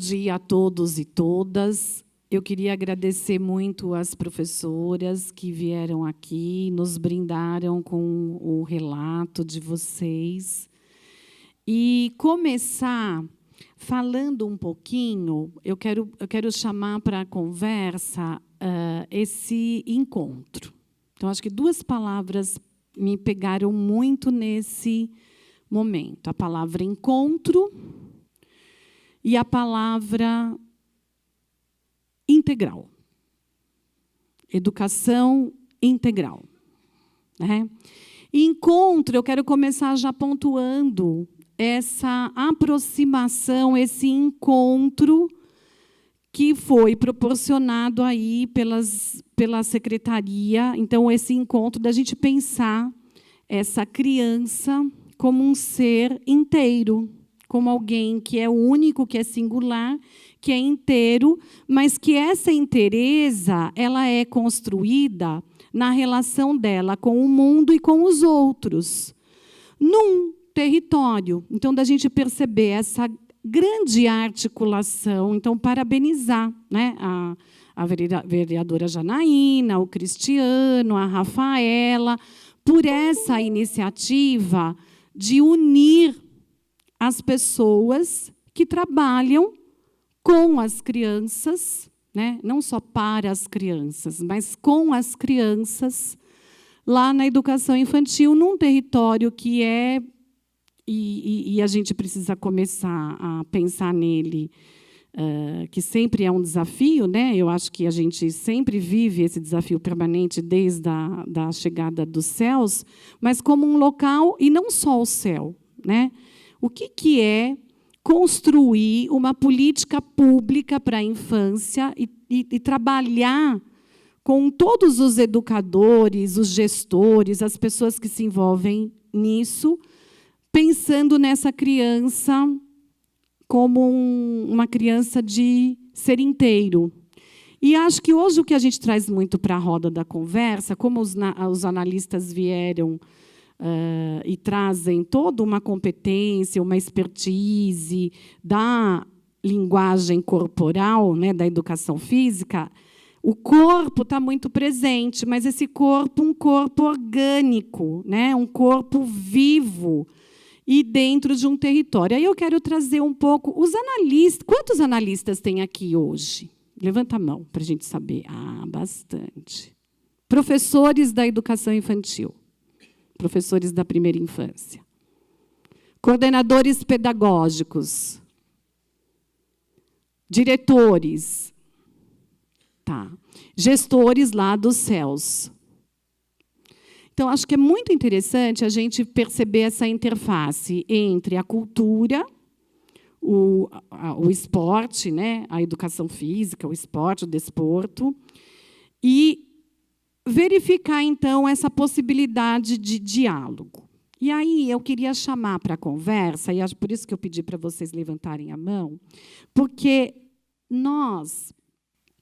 dia a todos e todas. Eu queria agradecer muito às professoras que vieram aqui, nos brindaram com o relato de vocês. E começar falando um pouquinho, eu quero chamar para a conversa esse encontro. Então, acho que duas palavras me pegaram muito nesse momento. A palavra encontro e a palavra integral. Educação integral. Né? Encontro, eu quero começar já pontuando essa aproximação, esse encontro que foi proporcionado aí pela secretaria. Então, esse encontro da gente pensar essa criança como um ser inteiro, como alguém que é único, que é singular, que é inteiro, mas que essa inteireza ela é construída na relação dela com o mundo e com os outros, num território. Então, da gente perceber essa grande articulação, então, parabenizar, né, a vereadora Janaína, o Cristiano, a Rafaela, por essa iniciativa de unir as pessoas que trabalham com as crianças, né? Não só para as crianças, mas com as crianças, lá na educação infantil, num território que é, e a gente precisa começar a pensar nele, que sempre é um desafio, né? Eu acho que a gente sempre vive esse desafio permanente desde a chegada dos céus, mas como um local, e não só o céu, né? O que é construir uma política pública para a infância e trabalhar com todos os educadores, os gestores, as pessoas que se envolvem nisso, pensando nessa criança como uma criança de ser inteiro. E acho que hoje o que a gente traz muito para a roda da conversa, como os analistas vieram e trazem toda uma competência, uma expertise da linguagem corporal, né, da educação física, o corpo está muito presente, mas esse corpo, um corpo orgânico, né, um corpo vivo e dentro de um território. Aí eu quero trazer um pouco os analistas. Quantos analistas tem aqui hoje? Levanta a mão para a gente saber. Ah, bastante. Professores da educação infantil. Professores da primeira infância. Coordenadores pedagógicos. Diretores. Tá. Gestores lá dos céus. Então, acho que é muito interessante a gente perceber essa interface entre a cultura, o esporte, né, a educação física, o esporte, o desporto, e verificar, então, essa possibilidade de diálogo. E aí eu queria chamar para a conversa, e por isso que eu pedi para vocês levantarem a mão, porque nós,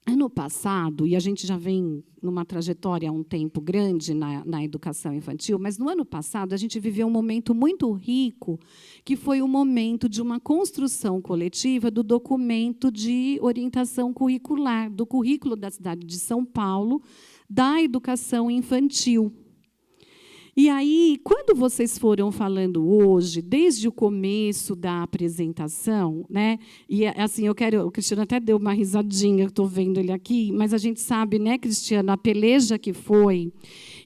ano passado, e a gente já vem numa trajetória há um tempo grande na educação infantil, mas no ano passado a gente viveu um momento muito rico, que foi o momento de uma construção coletiva do documento de orientação curricular, do currículo da cidade de São Paulo, da educação infantil. E aí, quando vocês foram falando hoje, desde o começo da apresentação, né? E assim, o Cristiano até deu uma risadinha, eu estou vendo ele aqui, mas a gente sabe, né, Cristiano, a peleja que foi.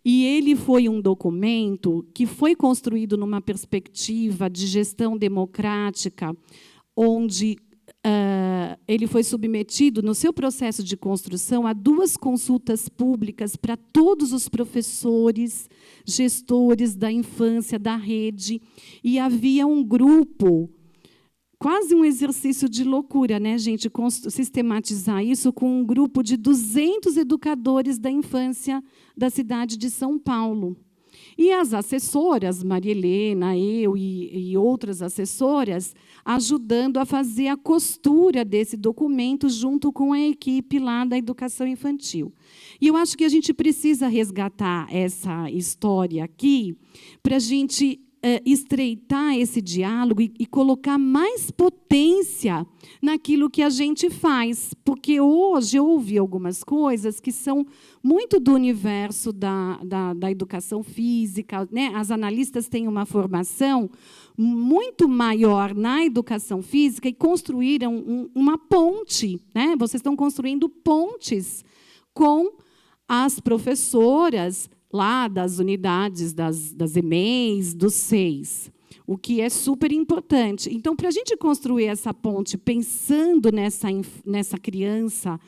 E ele foi um documento que foi construído numa perspectiva de gestão democrática, onde ele foi submetido, no seu processo de construção, a 2 consultas públicas para todos os professores, gestores da infância, da rede, e havia um grupo, quase um exercício de loucura, né, gente, sistematizar isso com um grupo de 200 educadores da infância da cidade de São Paulo. E as assessoras, Maria Helena, eu e outras assessoras, ajudando a fazer a costura desse documento junto com a equipe lá da educação infantil. E eu acho que a gente precisa resgatar essa história aqui para a gente estreitar esse diálogo e colocar mais potência naquilo que a gente faz. Porque hoje eu ouvi algumas coisas que são muito do universo da educação física, né? As analistas têm uma formação muito maior na educação física e construíram uma ponte, né? Vocês estão construindo pontes com as professoras lá das unidades, das EMEIs, dos SEIs, o que é super importante. Então, para a gente construir essa ponte, pensando nessa criança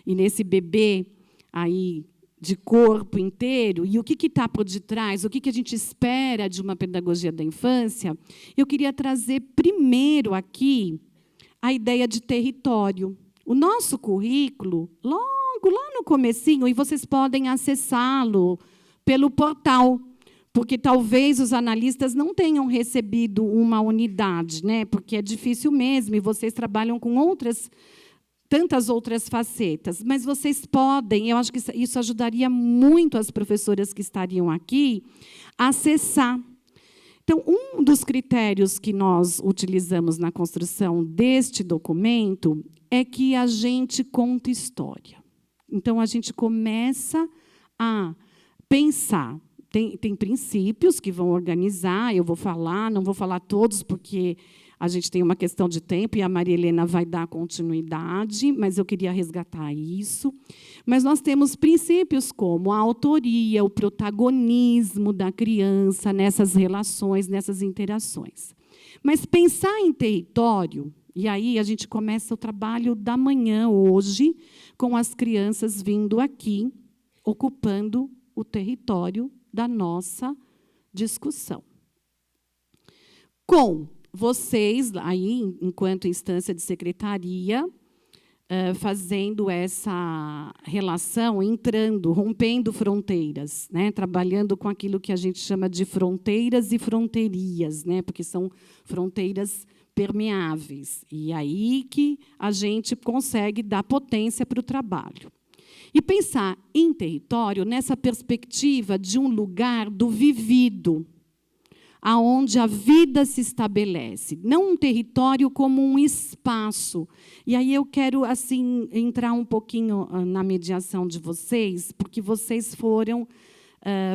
e nesse bebê aí de corpo inteiro, e o que está por detrás, o que a gente espera de uma pedagogia da infância, eu queria trazer primeiro aqui a ideia de território. O nosso currículo, logo lá no comecinho, e vocês podem acessá-lo pelo portal, porque talvez os analistas não tenham recebido uma unidade, né? Porque é difícil mesmo, e vocês trabalham com tantas outras facetas. Mas vocês podem, eu acho que isso ajudaria muito as professoras que estariam aqui a acessar. Então, um dos critérios que nós utilizamos na construção deste documento é que a gente conta história. Então, a gente começa a pensar. Tem princípios que vão organizar, eu vou falar, não vou falar todos, porque a gente tem uma questão de tempo e a Maria Helena vai dar continuidade, mas eu queria resgatar isso. Mas nós temos princípios como a autoria, o protagonismo da criança nessas relações, nessas interações. Mas pensar em território, e aí a gente começa o trabalho da manhã hoje, com as crianças vindo aqui, ocupando o território da nossa discussão. Com vocês, aí, enquanto instância de secretaria, fazendo essa relação, entrando, rompendo fronteiras, né? Trabalhando com aquilo que a gente chama de fronteiras e fronteirias, né? Porque são fronteiras permeáveis. E aí que a gente consegue dar potência para o trabalho. E pensar em território nessa perspectiva de um lugar do vivido, aonde a vida se estabelece, não um território como um espaço. E aí eu quero assim entrar um pouquinho na mediação de vocês, porque vocês foram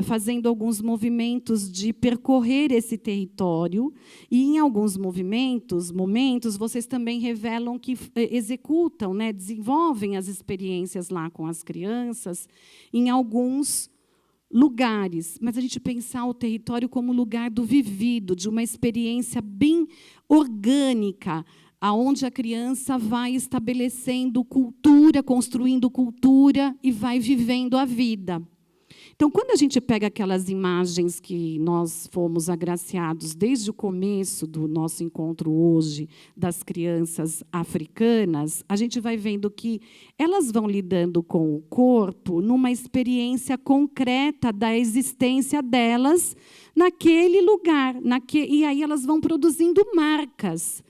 fazendo alguns movimentos de percorrer esse território, e em alguns momentos, vocês também revelam que executam, né, desenvolvem as experiências lá com as crianças, em alguns lugares. Mas a gente pensar o território como lugar do vivido, de uma experiência bem orgânica, aonde a criança vai estabelecendo cultura, construindo cultura e vai vivendo a vida. Então, quando a gente pega aquelas imagens que nós fomos agraciados desde o começo do nosso encontro hoje, das crianças africanas, a gente vai vendo que elas vão lidando com o corpo numa experiência concreta da existência delas naquele lugar. E aí elas vão produzindo marcas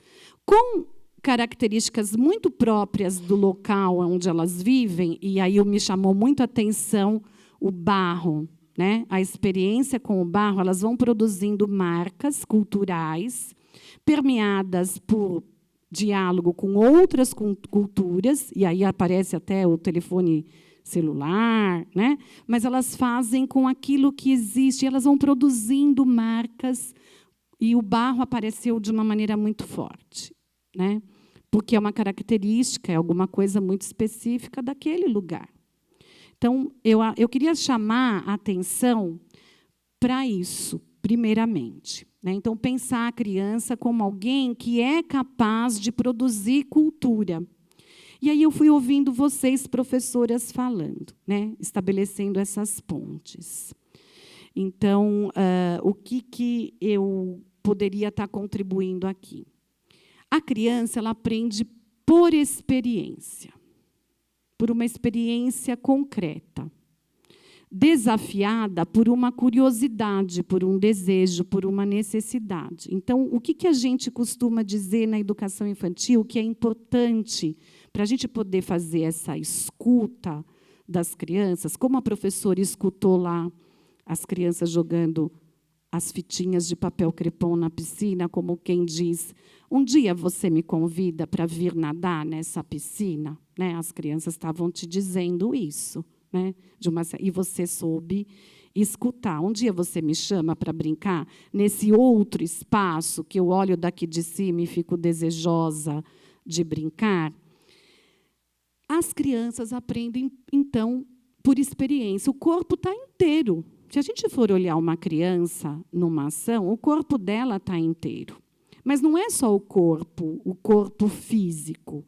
com características muito próprias do local onde elas vivem, e aí me chamou muito a atenção o barro, né? A experiência com o barro, elas vão produzindo marcas culturais permeadas por diálogo com outras culturas, e aí aparece até o telefone celular, né? Mas elas fazem com aquilo que existe, elas vão produzindo marcas, e o barro apareceu de uma maneira muito forte, né? Porque é uma característica, é alguma coisa muito específica daquele lugar. Então, eu queria chamar a atenção para isso, primeiramente, né? Então, pensar a criança como alguém que é capaz de produzir cultura. E aí eu fui ouvindo vocês, professoras, falando, né? Estabelecendo essas pontes. Então, o que eu poderia estar contribuindo aqui? A criança, ela aprende por experiência. Por uma experiência concreta, desafiada por uma curiosidade, por um desejo, por uma necessidade. Então, o que a gente costuma dizer na educação infantil que é importante para a gente poder fazer essa escuta das crianças, como a professora escutou lá as crianças jogando as fitinhas de papel crepom na piscina, como quem diz, um dia você me convida para vir nadar nessa piscina? Né? As crianças estavam te dizendo isso. Né? E você soube escutar. Um dia você me chama para brincar nesse outro espaço que eu olho daqui de cima e fico desejosa de brincar? As crianças aprendem, então, por experiência. O corpo está inteiro. Se a gente for olhar uma criança numa ação, o corpo dela está inteiro. Mas não é só o corpo físico.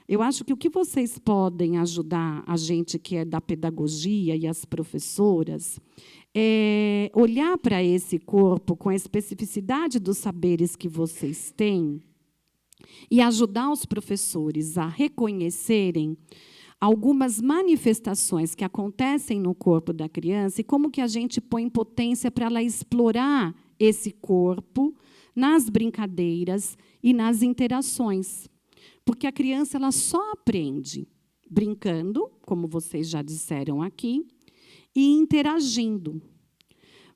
Eu acho que o que vocês podem ajudar a gente que é da pedagogia e as professoras é olhar para esse corpo com a especificidade dos saberes que vocês têm e ajudar os professores a reconhecerem algumas manifestações que acontecem no corpo da criança e como que a gente põe potência para ela explorar esse corpo nas brincadeiras e nas interações. Porque a criança ela só aprende brincando, como vocês já disseram aqui, e interagindo.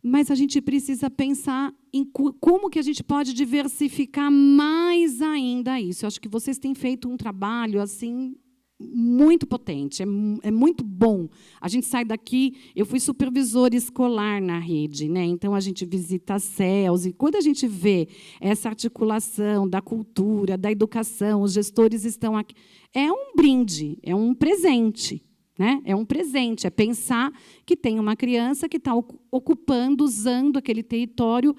Mas a gente precisa pensar em como que a gente pode diversificar mais ainda isso. Eu acho que vocês têm feito um trabalho assim muito potente, é muito bom. A gente sai daqui, eu fui supervisora escolar na rede, né? Então a gente visita as CELS, e quando a gente vê essa articulação da cultura, da educação, os gestores estão aqui, é um brinde, é um presente. Né? É um presente, é pensar que tem uma criança que está ocupando, usando aquele território,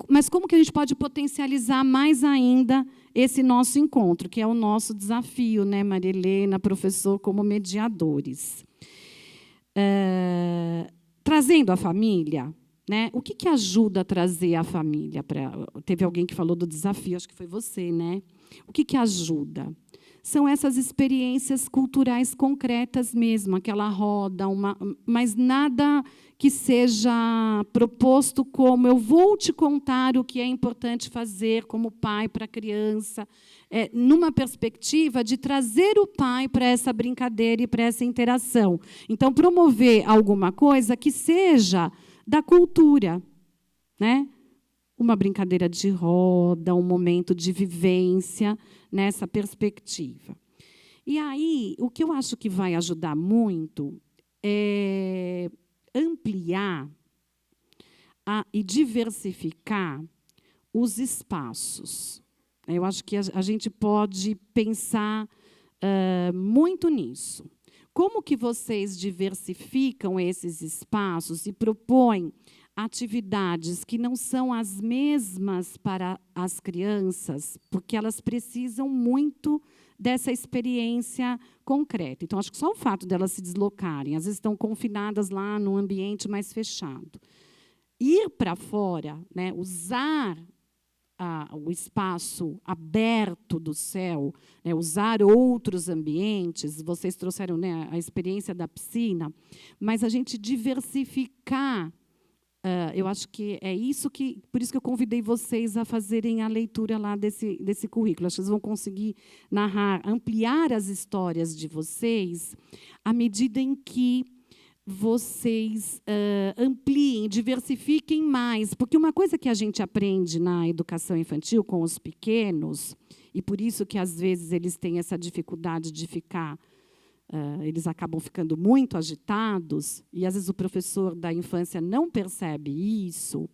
mas como que a gente pode potencializar mais ainda esse nosso encontro, que é o nosso desafio, né, Maria Helena, professor, como mediadores. Trazendo a família, né? O que ajuda a trazer a família? Teve alguém que falou do desafio, acho que foi você, né? O que ajuda? São essas experiências culturais concretas mesmo, aquela roda, mas nada que seja proposto como eu vou te contar o que é importante fazer como pai para a criança, numa perspectiva de trazer o pai para essa brincadeira e para essa interação. Então, promover alguma coisa que seja da cultura, né? Uma brincadeira de roda, um momento de vivência nessa perspectiva. E aí, o que eu acho que vai ajudar muito é ampliar e diversificar os espaços. Eu acho que a gente pode pensar muito nisso. Como que vocês diversificam esses espaços e propõem atividades que não são as mesmas para as crianças, porque elas precisam muito dessa experiência concreta. Então, acho que só o fato delas se deslocarem, às vezes estão confinadas lá num ambiente mais fechado. Ir para fora, né, usar o espaço aberto do céu, né, usar outros ambientes, vocês trouxeram, né, a experiência da piscina, mas a gente diversificar. Eu acho que é isso por isso que eu convidei vocês a fazerem a leitura lá desse currículo. Acho que vocês vão conseguir narrar, ampliar as histórias de vocês à medida em que vocês ampliem, diversifiquem mais. Porque uma coisa que a gente aprende na educação infantil com os pequenos, e por isso que, às vezes, eles têm essa dificuldade de ficar... eles acabam ficando muito agitados, e às vezes o professor da infância não percebe isso,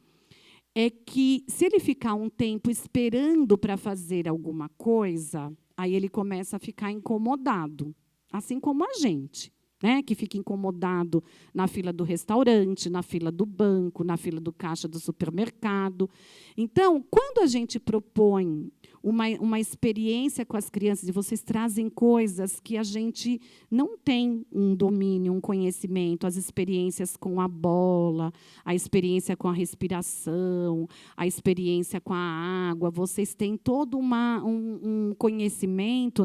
é que se ele ficar um tempo esperando para fazer alguma coisa, aí ele começa a ficar incomodado, assim como a gente, né, que fica incomodado na fila do restaurante, na fila do banco, na fila do caixa do supermercado. Então, quando a gente propõe uma experiência com as crianças, e vocês trazem coisas que a gente não tem um domínio, um conhecimento, as experiências com a bola, a experiência com a respiração, a experiência com a água, vocês têm todo um conhecimento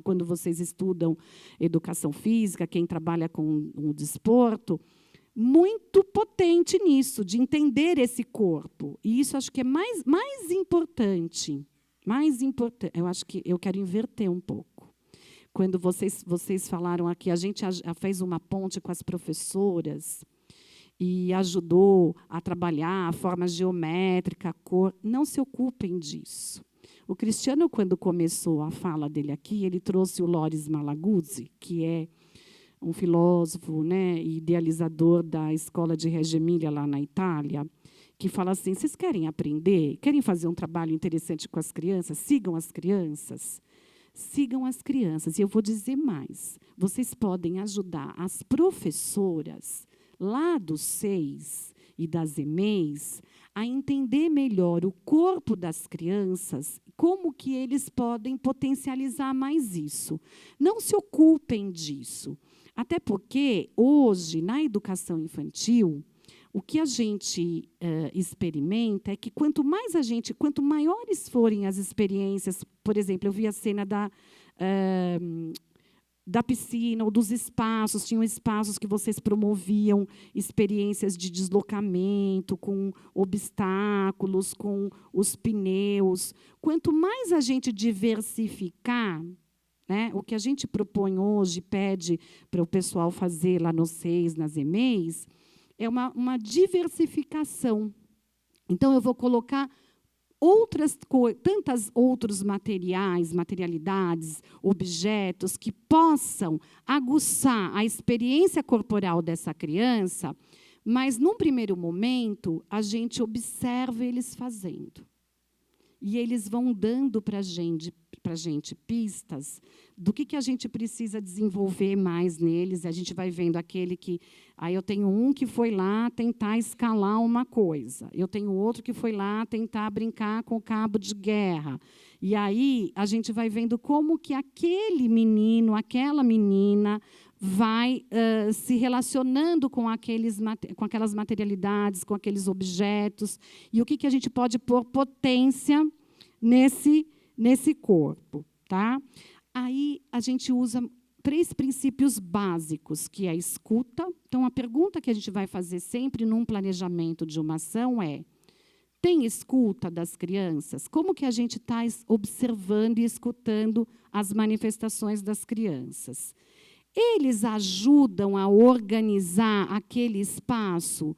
quando vocês estudam educação física, quem trabalha com o desporto, muito potente nisso, de entender esse corpo. E isso acho que é mais importante. Eu acho que eu quero inverter um pouco. Quando vocês falaram aqui, a gente fez uma ponte com as professoras, e ajudou a trabalhar a forma geométrica, a cor. Não se ocupem disso. O Cristiano, quando começou a fala dele aqui, ele trouxe o Loris Malaguzzi, que é um filósofo, né, idealizador da escola de Reggio Emilia, lá na Itália, que fala assim: vocês querem aprender? Querem fazer um trabalho interessante com as crianças? Sigam as crianças. Sigam as crianças. E eu vou dizer mais. Vocês podem ajudar as professoras lá dos SEIs e das EMEIs a entender melhor o corpo das crianças, como que eles podem potencializar mais isso. Não se ocupem disso. Até porque, hoje, na educação infantil, o que a gente experimenta é que quanto maiores forem as experiências, por exemplo, eu vi a cena da piscina ou dos espaços, tinham espaços que vocês promoviam experiências de deslocamento, com obstáculos, com os pneus. Quanto mais a gente diversificar, né, o que a gente propõe hoje, pede para o pessoal fazer lá nos SEIs, nas EMEIs, é uma diversificação. Então, eu vou colocar tantos outros materialidades, objetos que possam aguçar a experiência corporal dessa criança, mas, num primeiro momento, a gente observa eles fazendo. E eles vão dando para a gente pistas do que a gente precisa desenvolver mais neles. A gente vai vendo aquele que... Aí eu tenho um que foi lá tentar escalar uma coisa. Eu tenho outro que foi lá tentar brincar com o cabo de guerra. E aí a gente vai vendo como que aquele menino, aquela menina vai se relacionando com aquelas materialidades, com aqueles objetos, e o que a gente pode pôr potência nesse corpo. Tá? Aí a gente usa 3 princípios básicos, que é a escuta. Então, a pergunta que a gente vai fazer sempre num planejamento de uma ação é: tem escuta das crianças? Como que a gente está observando e escutando as manifestações das crianças? Eles ajudam a organizar aquele espaço,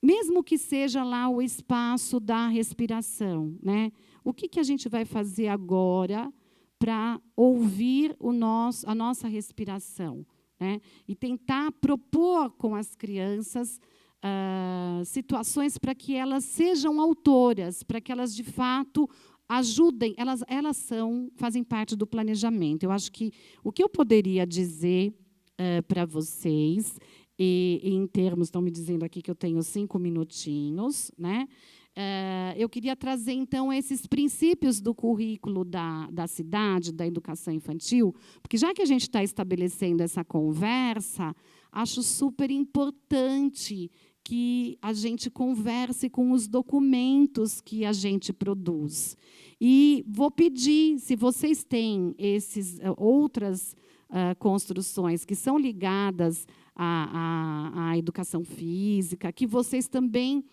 mesmo que seja lá o espaço da respiração, né? O que a gente vai fazer agora para ouvir a nossa respiração, né? E tentar propor com as crianças situações para que elas sejam autoras, para que elas, de fato, ajudem, elas fazem parte do planejamento. Eu acho que o que eu poderia dizer para vocês, em termos, estão me dizendo aqui que eu tenho 5 minutinhos, né? Eu queria trazer, então, esses princípios do currículo da cidade, da educação infantil, porque, já que a gente está estabelecendo essa conversa, acho super importante que a gente converse com os documentos que a gente produz. E vou pedir, se vocês têm outras construções que são ligadas à educação física, que vocês também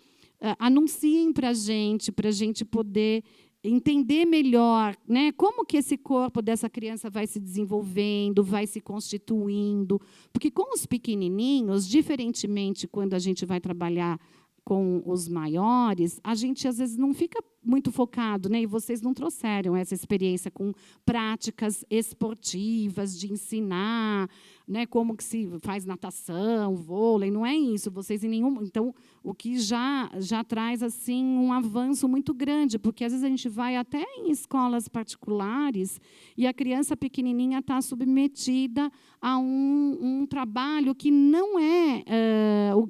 anunciem para a gente poder entender melhor, né, como que esse corpo dessa criança vai se desenvolvendo, vai se constituindo. Porque com os pequenininhos, diferentemente quando a gente vai trabalhar com os maiores, a gente, às vezes, não fica muito focado, né? E vocês não trouxeram essa experiência com práticas esportivas, de ensinar, né, como que se faz natação, vôlei, não é isso. Vocês em nenhum... Então, o que já traz, assim, um avanço muito grande, porque, às vezes, a gente vai até em escolas particulares e a criança pequenininha está submetida a um trabalho que não é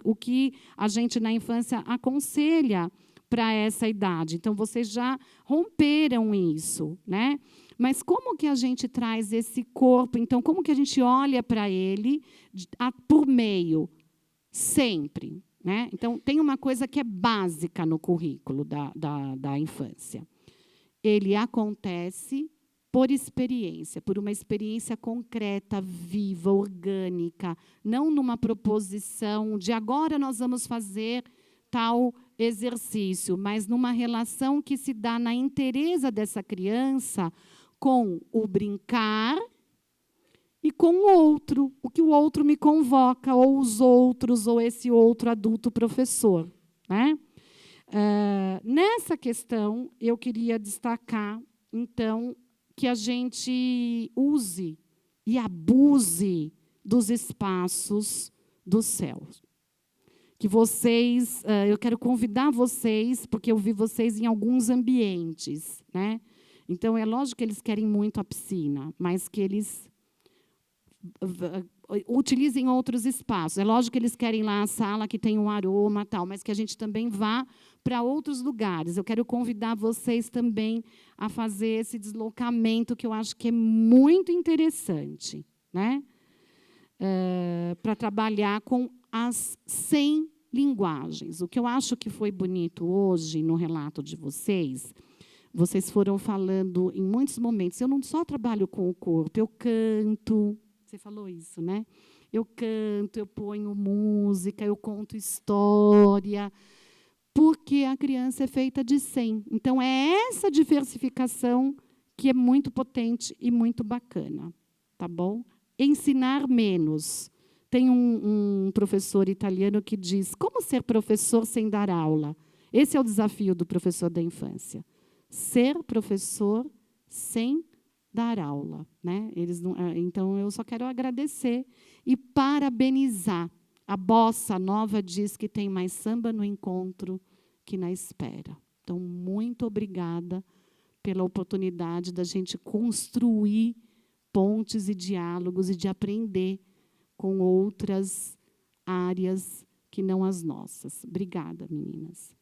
o que a gente, na infância, aconselha para essa idade. Então, vocês já romperam isso, né? Mas como que a gente traz esse corpo? Então, como que a gente olha para ele por meio? Sempre, né? Então, tem uma coisa que é básica no currículo da infância. Ele acontece por experiência, por uma experiência concreta, viva, orgânica, não numa proposição de agora nós vamos fazer tal exercício, mas numa relação que se dá na inteireza dessa criança com o brincar e com o outro, o que o outro me convoca, ou os outros, ou esse outro adulto professor, né? Nessa questão, eu queria destacar, então, que a gente use e abuse dos espaços do céu. Que vocês, eu quero convidar vocês, porque eu vi vocês em alguns ambientes, né? Então, é lógico que eles querem muito a piscina, mas que eles utilizem outros espaços. É lógico que eles querem lá a sala que tem um aroma, tal, mas que a gente também vá para outros lugares. Eu quero convidar vocês também a fazer esse deslocamento, que eu acho que é muito interessante, né? Para trabalhar com as 100 linguagens. O que eu acho que foi bonito hoje no relato de vocês, vocês foram falando em muitos momentos, eu não só trabalho com o corpo, eu canto, você falou isso, né? Eu canto, eu ponho música, eu conto história, porque a criança é feita de 100. Então, é essa diversificação que é muito potente e muito bacana, tá bom? Ensinar menos. Tem um professor italiano que diz, como ser professor sem dar aula? Esse é o desafio do professor da infância. Ser professor sem dar aula, né? Então, eu só quero agradecer e parabenizar. A Bossa Nova diz que tem mais samba no encontro que na espera. Então, muito obrigada pela oportunidade da gente construir pontes e diálogos e de aprender com outras áreas que não as nossas. Obrigada, meninas.